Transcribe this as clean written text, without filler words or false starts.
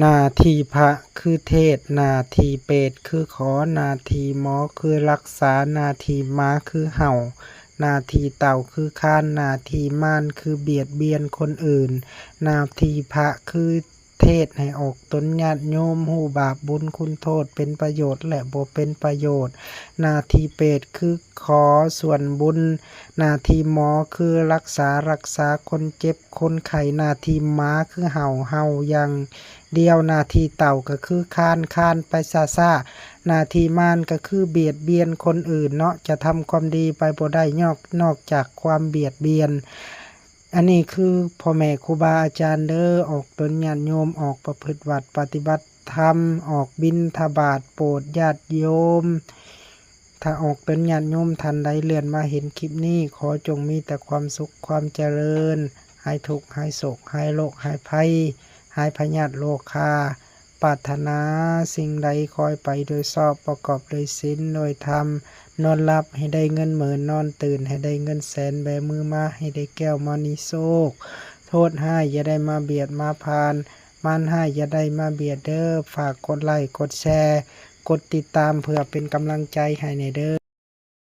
หน้าที่พระคือเทศน์หน้าที่เปรตคือขอหน้าที่หมอคือรักษาหน้าที่ม้าคือเห่าหน้าที่เต่าคือค้านหน้าที่ม่านคือเบียดเบียนคนอื่นหน้าที่พระคือเทศน์ให้ออกตนญาติโยมฮู้บาปบุญคุณโทษเป็นประโยชน์และบ่เป็นประโยชน์หน้าที่เปรตคือขอส่วนบุญหน้าที่หมอคือรักษาคนเจ็บคนไข้หน้าที่ม้าคือเห่าอย่างเดียวหน้าที่เต่าก็คือค้านไปซ่าหน้าที่ม่านก็คือเบียดเบียนคนอื่นเนาะจะทำความดีไปบ่ได้นอกจากความเบียดเบียนอันนี้คือพ่อแม่ครูบาอาจารย์เด้อออกตนญาติโยมออกประพฤติวัดปฏิบัติธรรมออกบิณฑบาตโปรดญาติโยมถ้าออกตนญาติโยมท่านใดเลื่อนมาเห็นคลิปนี้ขอจงมีแต่ความสุขความเจริญหายทุกข์หายโศกหายโรคหายภัยหายพยาธิโรคาปรารถนาสิ่งใดคอยไปโดยชอบประกอบโดยศีลโดยธรรมนอนหลับให้ได้เงินหมื่นนอนตื่นให้ได้เงินแสนแบมือมาให้ได้แก้วมณีโชคโทษให้อย่าได้มาเบียดมาพานมันให้อย่าได้มาเบียดเด้อฝากกดไลค์กดแชร์กดติดตามเพื่อเป็นกำลังใจให้ในเด้อ